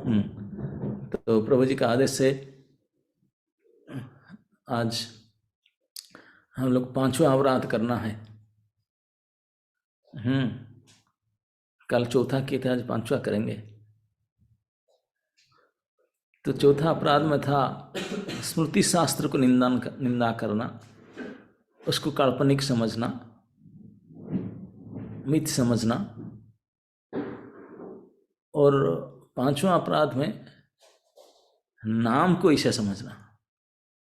तो प्रभु जी का आदेश से आज हम लोग 5वां अवराध करना है। कल चौथा किए थे, आज 5वां करेंगे। तो चौथा अपराध में था स्मृति शास्त्र को निंदा करना, उसको काल्पनिक समझना, मिथ समझना। और 5वां अपराध में नाम को ऐसा समझना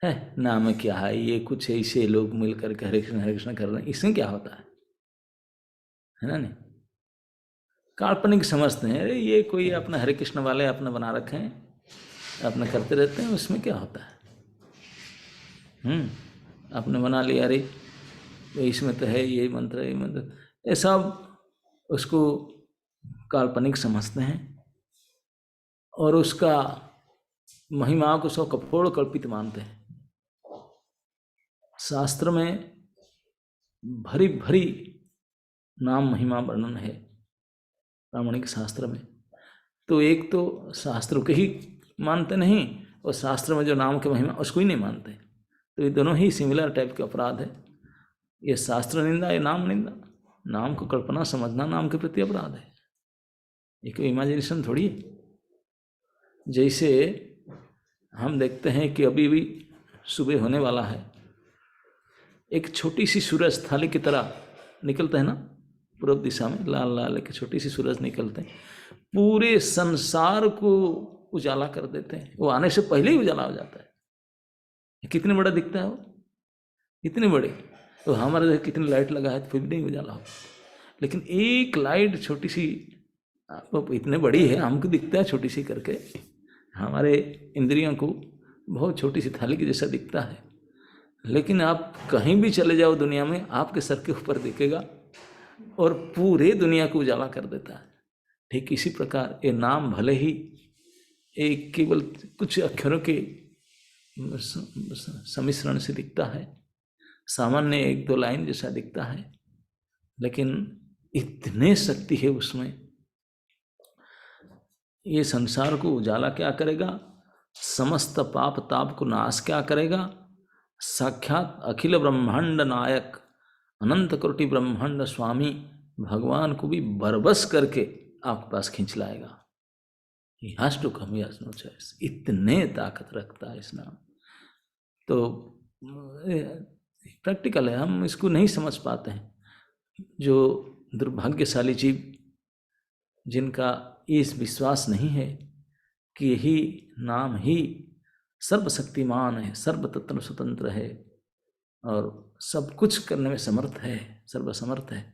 है, नाम क्या है, ये कुछ ऐसे लोग मिलकर के हरे कृष्ण कर रहे हैं, इसमें क्या होता है ना। नहीं, काल्पनिक समझते हैं, अरे ये कोई अपना हरे कृष्ण वाले अपना बना रखे हैं, अपना करते रहते हैं, उसमें क्या होता है। आपने बना लिया, अरे इसमें तो है ये मंत्र, ये मंत्र, ये सब उसको काल्पनिक समझते हैं और उसका महिमा को सब कपोल कल्पित मानते हैं। शास्त्र में भरी भरी नाम महिमा वर्णन है प्रामाणिक शास्त्र में। तो एक तो शास्त्र के ही मानते नहीं, और शास्त्र में जो नाम के महिमा उसको ही नहीं मानते। तो ये दोनों ही सिमिलर टाइप के अपराध है। ये शास्त्र निंदा, ये नाम निंदा। नाम को कल्पना समझना नाम के प्रति अपराध है, ये कोई इमेजिनेशन थोड़ी है। जैसे हम देखते हैं कि अभी भी सुबह होने वाला है, एक छोटी सी सूरज थाली की तरह निकलते हैं ना पूर्व दिशा में, लाल लाल एक छोटी सी सूरज निकलते हैं, पूरे संसार को उजाला कर देते हैं। वो आने से पहले ही उजाला हो जाता है। कितने बड़ा दिखता है वो, इतने बड़े। तो हमारे कितनी लाइट लगा है तो फिर भी नहीं उजाला हो, लेकिन एक लाइट छोटी सी इतने बड़ी है, हमको दिखता है छोटी सी करके, हमारे इंद्रियों को बहुत छोटी सी थाली की जैसा दिखता है, लेकिन आप कहीं भी चले जाओ दुनिया में, आपके सर के ऊपर दिखेगा और पूरे दुनिया को उजाला कर देता है। ठीक इसी प्रकार ये नाम भले ही एक केवल कुछ अक्षरों के सम्मिश्रण से दिखता है, सामान्य 1-2 लाइन जैसा दिखता है, लेकिन इतने शक्ति है उसमें। ये संसार को उजाला क्या करेगा, समस्त पाप ताप को नाश क्या करेगा, साक्षात अखिल ब्रह्मांड नायक अनंत कोटि ब्रह्मांड स्वामी भगवान को भी बरबस करके आपके पास खींच लाएगा। He has to come, he has no choice। इतने ताकत रखता है इस नाम। तो प्रैक्टिकल है, हम इसको नहीं समझ पाते हैं। जो दुर्भाग्यशाली जीव जिनका इस विश्वास नहीं है कि यही नाम ही सर्वशक्तिमान है, सर्वतंत्र स्वतंत्र है और सब कुछ करने में समर्थ है, सर्वसमर्थ है,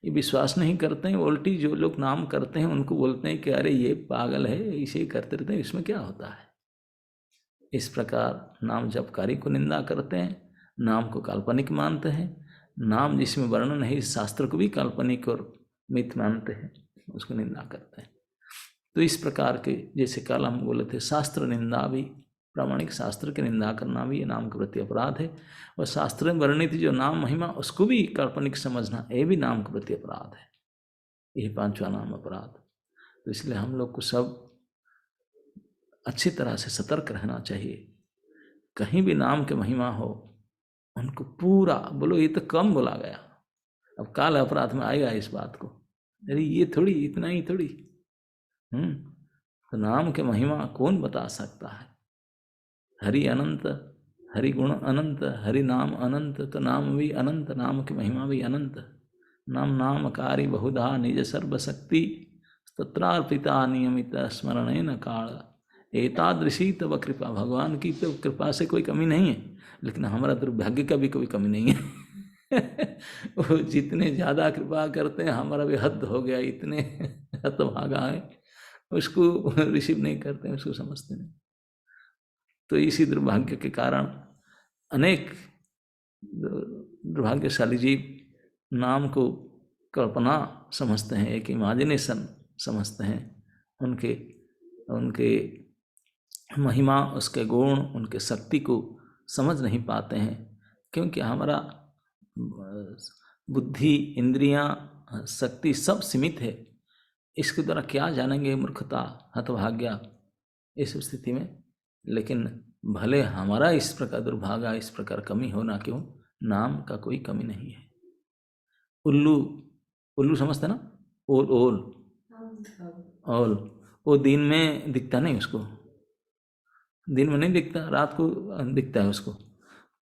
ये विश्वास नहीं करते हैं। उल्टी जो लोग नाम करते हैं उनको बोलते हैं कि अरे ये पागल है, इसे ही करते रहते हैं, इसमें क्या होता है। इस प्रकार नाम जपकारी को निंदा करते हैं, नाम को काल्पनिक मानते हैं, नाम जिसमें वर्णन है इस शास्त्र को भी काल्पनिक और मिथ मानते हैं, उसको निंदा करते हैं। तो इस प्रकार के, जैसे कल हम बोले थे, शास्त्र निंदा भी, प्रामाणिक शास्त्र की निंदा करना भी ये नाम के प्रति अपराध है, और शास्त्र में वर्णित जो नाम महिमा उसको भी काल्पनिक समझना, ये भी नाम के प्रति अपराध है। यही 5वां नाम अपराध। तो इसलिए हम लोग को सब अच्छी तरह से सतर्क रहना चाहिए। कहीं भी नाम के महिमा हो उनको पूरा बोलो, ये तो कम बोला गया, अब काल अपराध में आएगा इस बात को, अरे ये थोड़ी, इतना ही थोड़ी। तो नाम के महिमा कौन बता सकता है। हरि अनंत, हरि गुण अनंत, हरि नाम अनंत, तो नाम भी अनंत, नाम की महिमा भी अनंत। नाम नामकारी बहुधा निज सर्वशक्ति, तत्रार्पिता नियमित स्मरणेन काल, एतादृशी तब कृपा। भगवान की तो कृपा से कोई कमी नहीं है, लेकिन हमारा दुर्भाग्य का भी कोई कमी नहीं है। वो जितने ज़्यादा कृपा करते हैं, हमारा भी हद हो गया, इतने हतभागा है, उसको रिसीव नहीं करते हैं, उसको समझते नहीं। तो इसी दुर्भाग्य के कारण अनेक दुर्भाग्यशाली जीव नाम को कल्पना समझते हैं, एक इमेजिनेशन समझते हैं, उनके उनके महिमा, उसके गुण, उनके शक्ति को समझ नहीं पाते हैं, क्योंकि हमारा बुद्धि, इंद्रियां, शक्ति सब सीमित है। इसके द्वारा क्या जानेंगे? मूर्खता, हतभाग्या, इस स्थिति में। लेकिन भले हमारा इस प्रकार दुर्भागा, इस प्रकार कमी होना क्यों, नाम का कोई कमी नहीं है। उल्लू, उल्लू समझते ना? ओल, ओल, ओल, वो दिन में दिखता नहीं उसको, दिन में नहीं दिखता, रात को दिखता है उसको।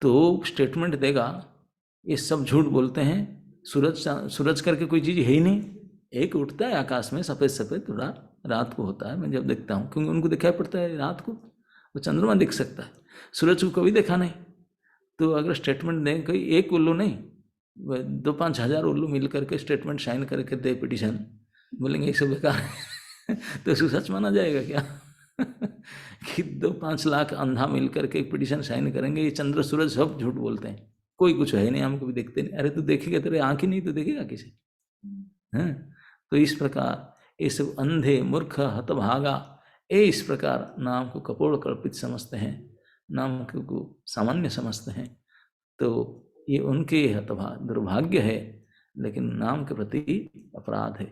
तो स्टेटमेंट देगा ये सब झूठ बोलते हैं, सूरज सूरज करके कोई चीज़ है ही नहीं। एक उठता है आकाश में सफ़ेद सफ़ेद, थोड़ा रात को होता है, मैं जब देखता हूँ, क्योंकि उनको दिखाई पड़ता है रात को, वो चंद्रमा दिख सकता है, सूरज को कभी देखा नहीं। तो अगर स्टेटमेंट दें, कोई एक उल्लू नहीं, 2-5 हज़ार उल्लू मिल करके स्टेटमेंट साइन करके दे पिटिशन, बोलेंगे ये सब बेकार है तो इसको सच माना जाएगा क्या? कि 2-5 लाख अंधा मिल करके एक पिटिशन साइन करेंगे, ये चंद्र सूरज सब झूठ बोलते हैं, कोई कुछ है नहीं, हम कभी देखते नहीं। अरे तू देखेगा, तेरे आँख ही नहीं तो देखेगा किसे? हैं? तो इस प्रकार ये सब अंधे, मूर्ख, हतभागा, ये इस प्रकार नाम को कपोल कल्पित समझते हैं, नाम को सामान्य समझते हैं। तो ये उनके दुर्भाग्य है, लेकिन नाम के प्रति अपराध है।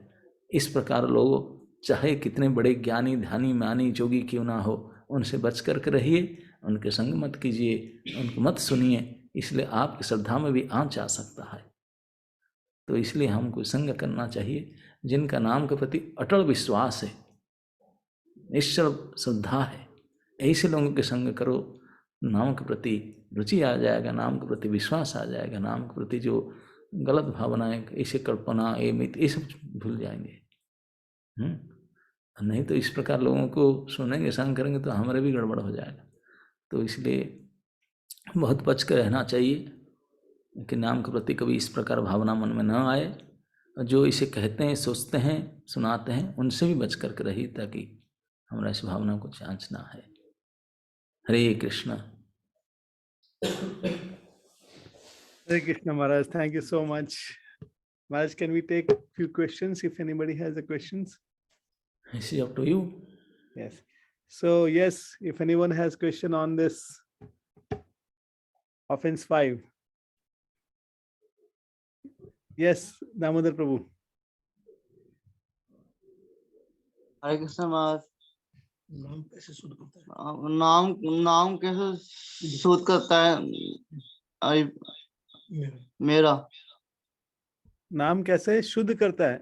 इस प्रकार लोग चाहे कितने बड़े ज्ञानी, ध्यानी, मानी, जोगी क्यों ना हो, उनसे बच करके रहिए, उनके संग मत कीजिए, उनको मत सुनिए, इसलिए आपकी श्रद्धा में भी आँच आ सकता है। तो इसलिए हमको संग करना चाहिए जिनका नाम के प्रति अटल विश्वास है, निश्चल श्रद्धा है, ऐसे लोगों के संग करो। नाम के प्रति रुचि आ जाएगा, नाम के प्रति विश्वास आ जाएगा, नाम के प्रति जो गलत भावनाएं, ऐसे कल्पना, ये मित, ये सब भूल जाएंगे। नहीं तो इस प्रकार लोगों को सुनेंगे, संग करेंगे तो हमारे भी गड़बड़ हो जाएगा। तो इसलिए बहुत बच कर रहना चाहिए कि नाम के प्रति कभी इस प्रकार भावना मन में न आए। जो इसे कहते हैं, सोचते हैं, सुनाते हैं, उनसे भी बच करके रहिए, ताकि हमारा इस भावना को जांच ना है। हरे Krishna. Hare Krishna Maharaj, thank you so much. Maharaj, can we take a few questions if anybody has the questions? It's up to you. Yes. So yes, if anyone has question on this offense 5. Yes, Damodar Prabhu. हरे कृष्ण महाराज। नाम कैसे शुद्ध करता है? नाम कैसे शुद्ध करता है? मेरा नाम कैसे शुद्ध करता है?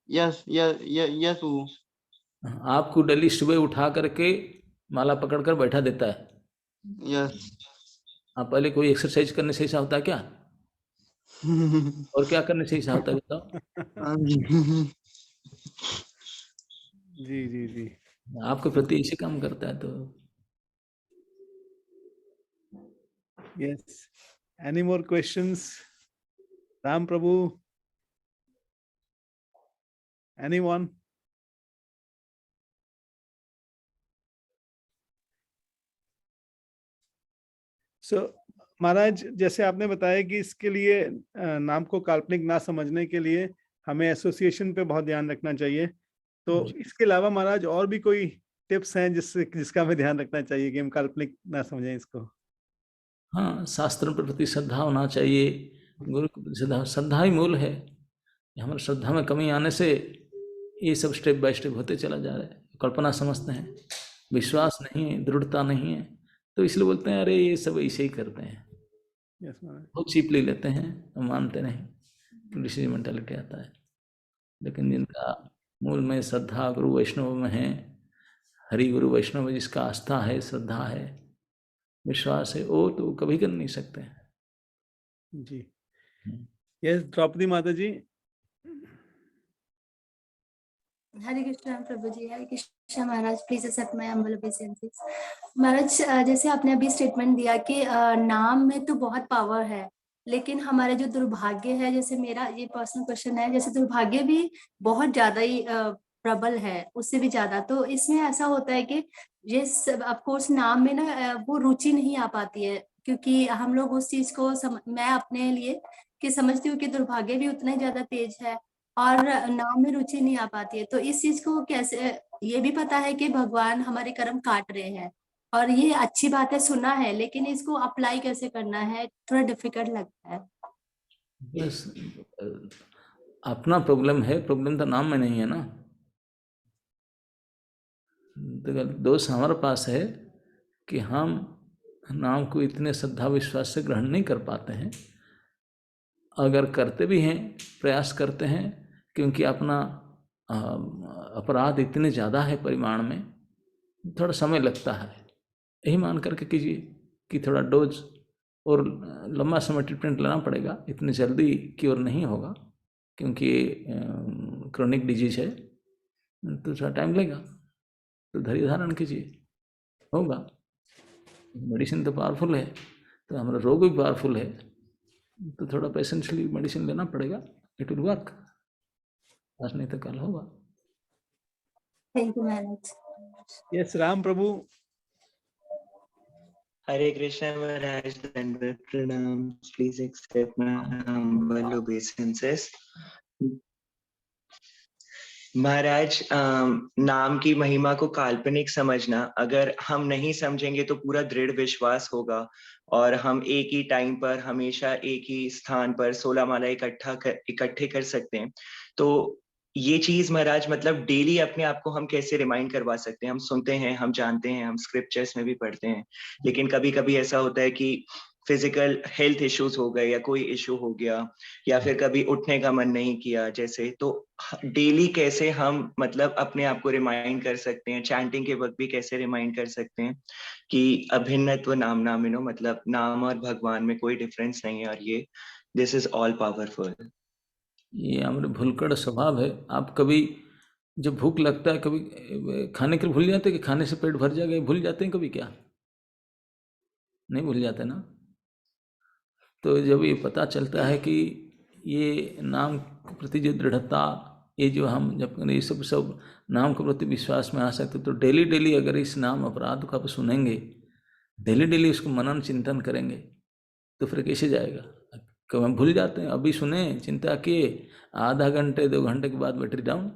यस यस वो आपको डेली सुबह उठा करके माला पकड़कर बैठा देता है। यस। आप पहले कोई एक्सरसाइज करने से ऐसा होता है क्या? और क्या करने से ऐसा होता है बताओ? जी जी जी। आपके प्रति ऐसे काम करता है। तो yes, any more questions? Ram Prabhu, anyone? So महाराज, जैसे आपने बताया कि इसके लिए नाम को काल्पनिक ना समझने के लिए हमें एसोसिएशन पे बहुत ध्यान रखना चाहिए। तो इसके अलावा महाराज और भी कोई टिप्स हैं जिसका हमें ध्यान रखना चाहिए कि हम काल्पनिक ना समझें इसको? हाँ, शास्त्रों के प्रति श्रद्धा होना चाहिए, गुरु की श्रद्धा ही मूल है। हमारी श्रद्धा में कमी आने से ये सब स्टेप बाय स्टेप होते चला जा रहा है। कल्पना समझते हैं, विश्वास नहीं है, दृढ़ता नहीं है, तो इसलिए बोलते हैं अरे ये सब ऐसे ही करते हैं। यस महाराज। बहुत चीपली लेते हैं, तो मानते नहीं, डिसीजन मेंटालिटी आता है। लेकिन जिनका मूल में श्रद्धा गुरु वैष्णव में है, हरि गुरु वैष्णव में जिसका आस्था है, श्रद्धा है, विश्वास है, वो तो कभी कर नहीं सकते। जी। Yes, Draupadi Mata ji. Hare Krishna Prabhu ji. Hare Krishna Maharaj, please accept my humble obeisances. महाराज, जैसे आपने अभी स्टेटमेंट दिया कि नाम में तो बहुत पावर है, लेकिन हमारा जो दुर्भाग्य है, जैसे मेरा ये पर्सनल क्वेश्चन है, जैसे दुर्भाग्य भी बहुत ज्यादा ही प्रबल है, उससे भी ज्यादा। तो इसमें ऐसा होता है कि ये ऑफ कोर्स नाम में ना वो रुचि नहीं आ पाती है, क्योंकि हम लोग उस चीज को मैं अपने लिए कि समझती हूँ कि दुर्भाग्य भी उतना ही ज्यादा तेज है और नाम में रुचि नहीं आ पाती है। तो इस चीज को कैसे, ये भी पता है कि भगवान हमारे कर्म काट रहे हैं और ये अच्छी बात है, सुना है, लेकिन इसको अप्लाई कैसे करना है थोड़ा डिफिकल्ट लगता है। बस अपना प्रॉब्लम है, प्रॉब्लम तो नाम में नहीं है ना। तो दोष हमारे पास है कि हम नाम को इतने श्रद्धा विश्वास से ग्रहण नहीं कर पाते हैं। अगर करते भी हैं, प्रयास करते हैं, क्योंकि अपना अपराध इतने ज़्यादा है परिमाण में, थोड़ा समय लगता है। यही मान करके कीजिए कि थोड़ा डोज और लंबा समय ट्रीटमेंट लेना पड़ेगा, इतनी जल्दी क्योर नहीं होगा, क्योंकि क्रोनिक डिजीज है, तो थोड़ा टाइम लेगा। तो धैर्य धारण कीजिए, होगा। मेडिसिन तो पावरफुल है, तो हमारा रोग भी पावरफुल है, तो थोड़ा पेशेंशली मेडिसिन लेना पड़ेगा। इट विल वर्क, आज नहीं तो कल होगा। Thank you Maharaj. Yes Ram Prabhu. Hare Krishna Maharaj, Dandavat Pranam. Please accept my humble obeisances. महाराज, नाम की महिमा को काल्पनिक समझना, अगर हम नहीं समझेंगे तो पूरा दृढ़ विश्वास होगा और हम एक ही टाइम पर हमेशा एक ही स्थान पर 16 माला इकट्ठे कर सकते हैं। तो ये चीज महाराज मतलब डेली अपने आप को हम कैसे रिमाइंड करवा सकते हैं? हम सुनते हैं, हम जानते हैं, हम स्क्रिप्चर्स में भी पढ़ते हैं, लेकिन कभी कभी ऐसा होता है कि फिजिकल हेल्थ इश्यूज हो गए या कोई इश्यू हो गया, या फिर कभी उठने का मन नहीं किया जैसे, तो डेली कैसे हम मतलब अपने आप को रिमाइंड कर सकते हैं? चैंटिंग के वक्त भी कैसे रिमाइंड कर सकते हैं कि अभिन्नत्व नाम नामिनो, मतलब नाम और भगवान में कोई डिफरेंस नहीं है और ये दिस इज ऑल पावरफुल। ये हमारे भूलकड़ स्वभाव है। आप कभी जब भूख लगता है, कभी खाने के लिए भूल जाते हैं कि खाने से पेट भर जाएगा, भूल जाते हैं कभी? क्या नहीं भूल जाते ना? तो जब ये पता चलता है कि ये नाम के प्रति जो दृढ़ता, ये जो हम जब ये सब नाम के प्रति विश्वास में आ सकते, तो डेली डेली अगर इस नाम अपराध को आप सुनेंगे, डेली डेली उसको मनन चिंतन करेंगे, तो फिर कैसे जाएगा? कब हम भूल जाते हैं। अभी सुने, चिंता किए, आधा घंटे 2 घंटे के बाद बैटरी डाउन।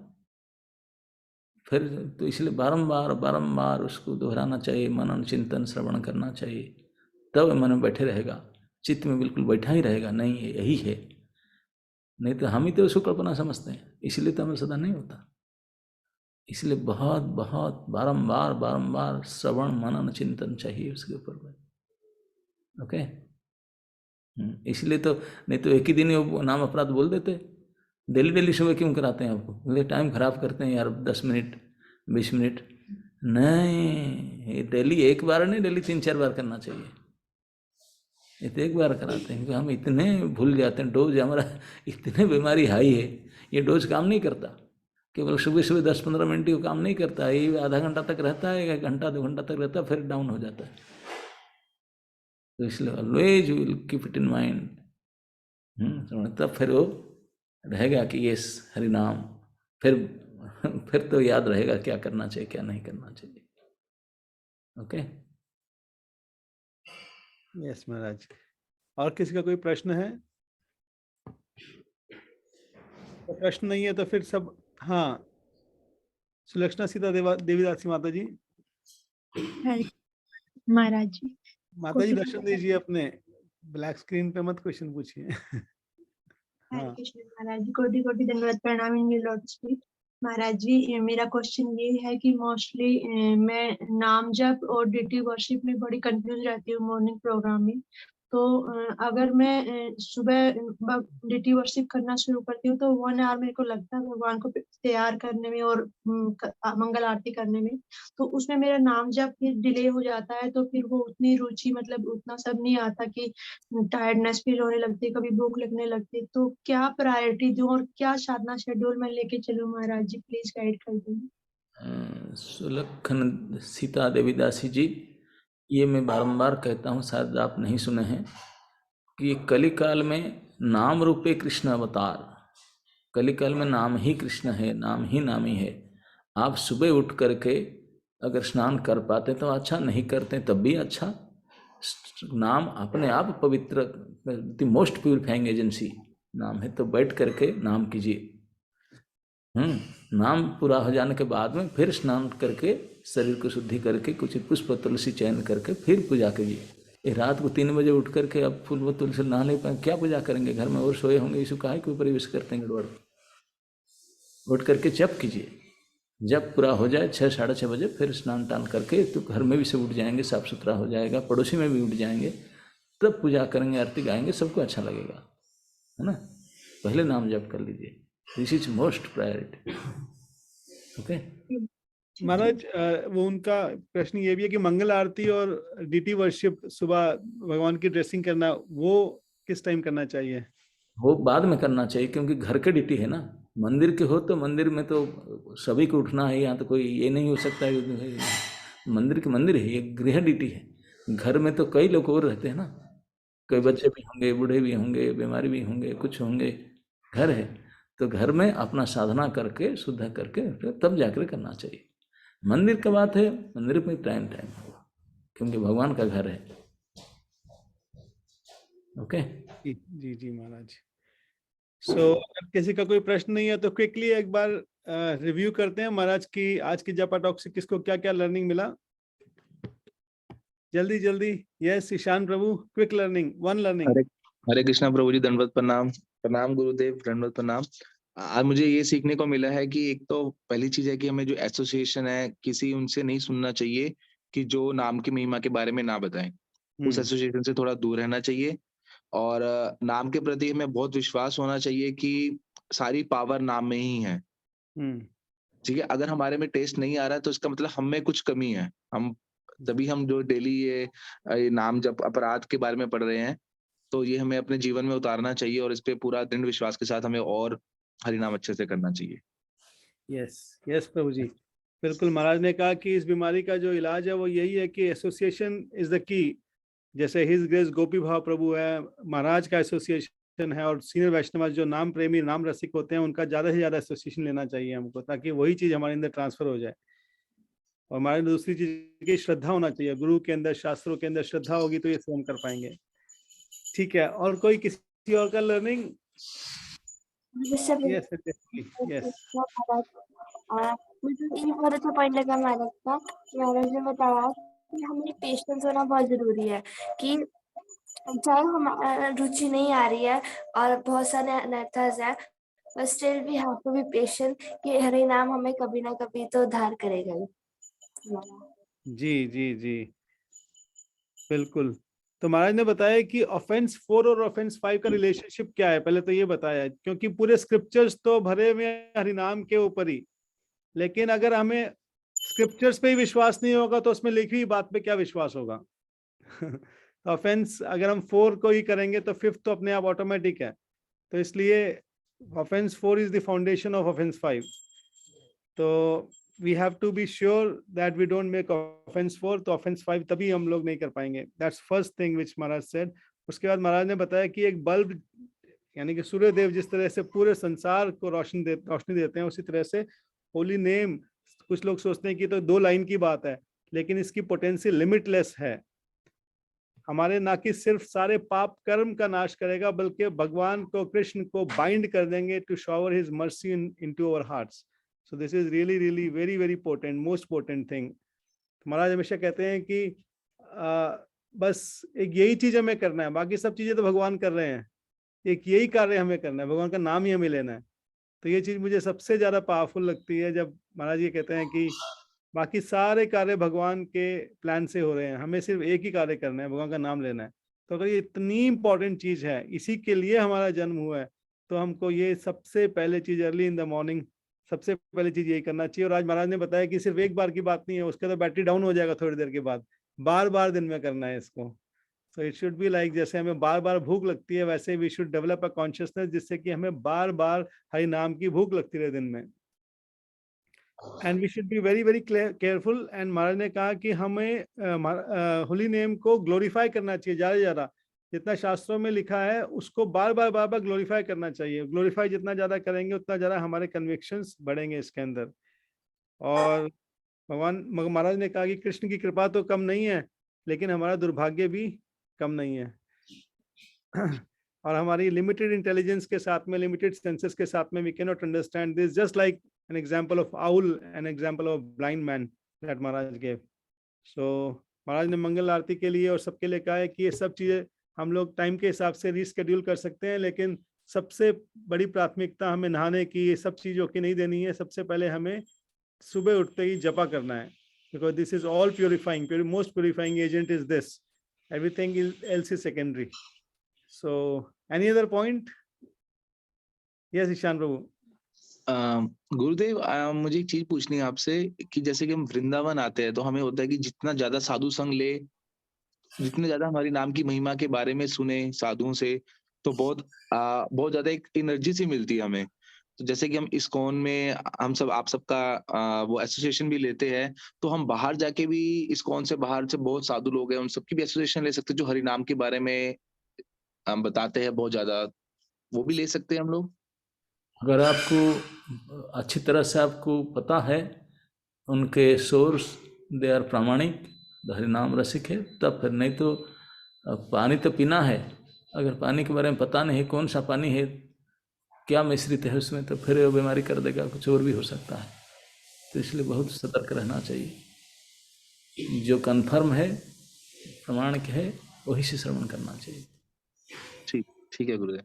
फिर तो इसलिए बारंबार बारंबार उसको दोहराना चाहिए, मनन चिंतन श्रवण करना चाहिए, तब मन में बैठे रहेगा, चित्त में बिल्कुल बैठा ही रहेगा, नहीं है यही है। नहीं तो हम ही तो उसको कल्पना समझते हैं, इसलिए तो हमें सदा नहीं होता। इसलिए बहुत बहुत बारंबार बारंबार श्रवण मनन चिंतन चाहिए उसके ऊपर में। ओके, इसलिए तो, नहीं तो एक ही दिन वो नाम अपराध बोल देते। डेली डेली सुबह क्यों कराते हैं आपको? बोले टाइम खराब करते हैं यार, 10 मिनट 20 मिनट नहीं, डेली एक बार नहीं, डेली 3-4 बार करना चाहिए। ये तो एक बार कराते हैं, क्योंकि हम इतने भूल जाते हैं। डोज हमारा इतने बीमारी हाई है, ये डोज काम नहीं करता। केवल सुबह सुबह 10-15 मिनट ही काम नहीं करता, ये आधा घंटा तक रहता है, 1 घंटा 2 घंटा तक रहता है, फिर डाउन हो जाता है। तो इसलिए always will keep it in mind, तब फिर वो रहेगा कि ये हरि नाम, फिर तो याद रहेगा क्या करना चाहिए क्या नहीं करना चाहिए। ओके, यस महाराज। और किसी का कोई प्रश्न है? तो प्रश्न नहीं है तो फिर सब, हाँ, सुलक्षणा सीता देवीदासी माता जी। महाराज जी, माता जी दर्शन दीजिए अपने, ब्लैक स्क्रीन पे मत क्वेश्चन पूछिए। हरे कृष्ण महाराज जी, कोटि कोटि धन्यवाद, प्रणाम इन योर लॉर्ड्स फीट। महाराज जी, मेरा क्वेश्चन ये है कि मोस्टली मैं नाम जप और ड्यूटी वर्शिप में बड़ी कंफ्यूज रहती हूँ मॉर्निंग प्रोग्राम में। तो अगर मैं सुबह ड्यूटी वर्शिप करना शुरू करती हूँ तो 1 आवर मेरे को लगता है भगवान को तैयार करने में और मंगल आरती करने में, तो उसमें मेरा नाम जब फिर डिले हो जाता है, तो फिर वो उतनी रुचि मतलब उतना सब नहीं आता कि टायर्डनेस फील होने लगती है, कभी भूख लगने लगती है। तो क्या प्रायोरिटी दूं और क्या साधना शेड्यूल में लेके चलूं? महाराज जी प्लीज गाइड कर दीजिए। सुलक्षण सीता देवीदासी जी, ये मैं बारंबार कहता हूँ, शायद आप नहीं सुने हैं कि कलिकाल में नाम रूपे कृष्ण अवतार, कलिकाल में नाम ही कृष्ण है, नाम ही नामी है। आप सुबह उठ करके अगर स्नान कर पाते तो अच्छा, नहीं करते तब भी अच्छा। नाम अपने आप पवित्र, द मोस्ट प्यूरिफाइंग एजेंसी नाम है, तो बैठ करके नाम कीजिए। नाम पूरा हो जाने के बाद में फिर स्नान करके शरीर को शुद्धि करके कुछ पुष्प तुलसी चयन करके फिर पूजा कीजिए। ये रात को 3 बजे उठ करके अब फूल व तुलसी नहा नहीं पाए, क्या पूजा करेंगे? घर में और सोए होंगे, इसको काहे कोई प्रवेश करते हैं गड़बड़। उठ करके जप कीजिए, जब पूरा हो जाए 6 साढ़े 6 बजे फिर स्नान टान करके तो घर में भी सब उठ जाएंगे, साफ सुथरा हो जाएगा, पड़ोसी में भी उठ जाएंगे, तब पूजा करेंगे, आरती गाएंगे, सबको अच्छा लगेगा, है ना। पहले नाम जप कर लीजिए, this is most priority. Okay महाराज वो उनका प्रश्न ये भी है कि मंगल आरती और डीटी वर्शिप सुबह भगवान की ड्रेसिंग करना, वो किस टाइम करना चाहिए? वो बाद में करना चाहिए, क्योंकि घर के ड्यूटी है ना। मंदिर के हो तो मंदिर में तो सभी को उठना है, यहाँ तो कोई ये नहीं हो सकता है, मंदिर के मंदिर है, ये गृह ड्यूटी है। घर में तो कई लोग और रहते हैं ना, कई बच्चे भी होंगे, बूढ़े भी होंगे, बीमारी भी होंगे, कुछ होंगे, घर है तो घर में अपना साधना करके शुद्ध करके तब जाकर करना चाहिए। मंदिर का बात है, मंदिर में टाइम होगा, क्योंकि भगवान का घर है। ओके जी जी महाराज। सो अगर किसी का कोई प्रश्न नहीं है तो क्विकली एक बार रिव्यू करते हैं महाराज की आज की जपा टॉक से किसको क्या क्या लर्निंग मिला, जल्दी जल्दी। यस ईशान प्रभु, क्विक लर्निंग, वन लर्निंग। हरे कृष्णा प्रभु जी, दंडवत प्रणाम। प्रणाम गुरुदेव, दंडवत प्रणाम। आज मुझे ये सीखने को मिला है कि एक तो पहली चीज है कि हमें जो एसोसिएशन है किसी उनसे नहीं सुनना चाहिए कि जो नाम की महिमा के बारे में ना बताएं, उस एसोसिएशन से थोड़ा दूर रहना चाहिए। और नाम के प्रति हमें बहुत विश्वास होना चाहिए कि सारी पावर नाम में ही है। ठीक है, अगर हमारे में टेस्ट नहीं आ रहा है तो इसका मतलब हम में कुछ कमी है। हम तभी हम जो डेली ये नाम जब अपराध के बारे में पढ़ रहे हैं तो ये हमें अपने जीवन में उतारना चाहिए और इस पे पूरा दृढ़ विश्वास के साथ हमें और हरिनाम अच्छे से करना चाहिए। यस यस प्रभु जी, बिल्कुल। महाराज ने कहा कि इस बीमारी का जो इलाज है वो यही है कि एसोसिएशन इज द की। जैसे हिज ग्रेस गोपी भाव प्रभु है, महाराज का एसोसिएशन है, और सीनियर वैष्णव जो नाम प्रेमी नाम रसिक होते हैं उनका ज्यादा से ज्यादा एसोसिएशन लेना चाहिए हमको, ताकि वही चीज हमारे अंदर ट्रांसफर हो जाए। और हमारे दूसरी चीज की श्रद्धा होना चाहिए, गुरु के अंदर शास्त्रों के अंदर श्रद्धा होगी तो ये स्वयं कर पाएंगे। ठीक है, और कोई किसी और का लर्निंग? Yes yes. मुझे ये बहुत अच्छा पॉइंट लगा महाराज का, महाराज ने बताया कि हमें पेशेंस होना बहुत जरूरी है, कि चाहे हमारा रुचि नहीं आ रही है और बहुत सारे अनर्थस है, but still we have to be patient कि हरे नाम हमें कभी ना कभी तो उद्धार करेगा ही। जी जी जी बिल्कुल। तो महाराज ने बताया कि ऑफेंस 4 और ऑफेंस 5 का रिलेशनशिप क्या है, पहले तो ये बताया, क्योंकि पूरे स्क्रिप्चर्स तो भरे हुए हरिनाम के ऊपर ही, लेकिन अगर हमें स्क्रिप्चर्स पे ही विश्वास नहीं होगा तो उसमें लिखी हुई बात पे क्या विश्वास होगा? तो ऑफेंस अगर हम 4 को ही करेंगे तो 5th तो अपने आप ऑटोमेटिक है, तो इसलिए offence 4 is the foundation of offence 5। तो we have to be sure that we don't make offense 4, तो offense 5 तभी हम लोग नहीं कर पाएंगे। That's first thing which Maharaj said। उसके बाद महाराज ने बताया कि एक बल्ब यानी कि सूर्य देव जिस तरह से पूरे संसार को रोशनी देते हैं, उसी तरह से होली नेम, कुछ लोग सोचते हैं कि तो 2 लाइन की बात है, लेकिन इसकी पोटेंशियल लिमिटलेस है। हमारे ना कि सिर्फ सारे पाप कर्म का नाश करेगा, बल्कि भगवान को, कृष्ण को बाइंड कर देंगे to shower his mercy into our hearts. So this is really really very very potent, most potent thing। महाराज हमेशा कहते हैं कि बस एक यही चीज हमें करना है, बाकी सब चीजें तो भगवान कर रहे हैं, एक यही कार्य हमें करना है, भगवान का नाम ही हमें लेना है। तो ये चीज मुझे सबसे ज्यादा पावरफुल लगती है, जब महाराज ये कहते हैं कि बाकी सारे कार्य भगवान के प्लान से हो रहे हैं, हमें सिर्फ एक ही कार्य करना है, भगवान का नाम लेना है। तो अगर ये इतनी इंपॉर्टेंट चीज है, इसी के लिए हमारा जन्म हुआ है, तो हमको ये सबसे पहले चीज अर्ली इन द मॉर्निंग सबसे पहले चीज यही करना चाहिए। और आज महाराज ने बताया कि सिर्फ एक बार की बात नहीं है, उसका तो बैटरी डाउन हो जाएगा थोड़ी देर के बाद, बार बार दिन में करना है इसको। So it should be like, जैसे हमें बार बार भूख लगती है, वैसे we should develop a consciousness जिससे कि हमें बार बार हरि नाम की भूख लगती रहे दिन में। And we should be very very careful. And महाराज ने कहा कि हमें होली नेम को ग्लोरीफाई करना चाहिए, ज्यादा से ज्यादा जितना शास्त्रों में लिखा है उसको बार बार ग्लोरीफाई करना चाहिए। ग्लोरीफाई जितना ज्यादा करेंगे उतना ज्यादा हमारे कन्विक्शंस बढ़ेंगे इसके अंदर। और भगवान महाराज ने कहा कि कृष्ण की कृपा तो कम नहीं है, लेकिन हमारा दुर्भाग्य भी कम नहीं है। और हमारी लिमिटेड इंटेलिजेंस के साथ में, लिमिटेड सेंसेस के साथ में, we can not understand this, just like an example of owl, an example of blind man that Maharaj gave. So Maharaj ने मंगल आरती के लिए और सबके लिए कहा है कि ये सब चीजें हम लोग टाइम के हिसाब से रीस्केड्यूल कर सकते हैं, लेकिन सबसे बड़ी प्राथमिकता हमें नहाने की, ये सब चीज़ों की नहीं देनी है। सबसे पहले हमें सुबह उठते ही जपा करना है, because this is all purifying, most purifying agent is this, everything else is secondary. So any other point? Yes Ishan Prabhu. गुरुदेव, मुझे एक चीज पूछनी है आपसे कि जैसे कि हम वृंदावन आते हैं तो हमें होता है कि जितना ज्यादा साधु संग ले, जितने ज्यादा हमारी नाम की महिमा के बारे में सुने साधुओं से, तो बहुत ज्यादा एक एनर्जी सी मिलती है हमें. तो जैसे कि हम इस्कॉन में हम सब आप सबका वो एसोसिएशन भी लेते हैं, तो हम बाहर जाके भी इस्कॉन से बाहर से बहुत साधु लोग हैं, उन सबकी भी एसोसिएशन ले सकते हैं जो हरि नाम के बारे में बताते हैं बहुत ज्यादा, वो भी ले सकते हैं हम लोग? अगर आपको अच्छी तरह से आपको पता है उनके सोर्स, दे आर प्रामाणिक, हरिनाम रसिक है, तब फिर. नहीं तो पानी तो पीना है, अगर पानी के बारे में पता नहीं है कौन सा पानी है, क्या मिश्रित है उसमें, तो फिर वो बीमारी कर देगा, कुछ और भी हो सकता है. तो इसलिए बहुत सतर्क रहना चाहिए. जो कन्फर्म है, प्रमाणिक है, वही से श्रवण करना चाहिए. ठीक है गुरुदेव.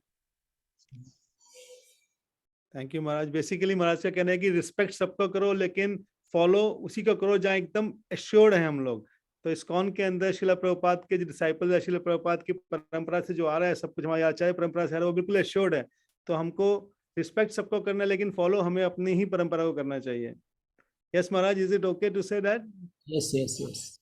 Thank you Maharaj. बेसिकली महाराज का कहना है कि रिस्पेक्ट सबको करो, लेकिन फॉलो उसी को करो जहाँ एकदम एश्योर्ड है हम लोग. तो इस्कॉन के अंदर शिला प्रभुपाद के जो डिसाइपल है, शिला प्रभुपाद की परंपरा से जो आ रहा है, सब कुछ हमारी आचार्य परंपरा से आ रहा है, वो बिल्कुल एश्योर्ड है. तो हमको रिस्पेक्ट सबको करना है, लेकिन फॉलो हमें अपनी ही परंपरा को करना चाहिए. यस महाराज, is it okay to say that? Yes yes yes.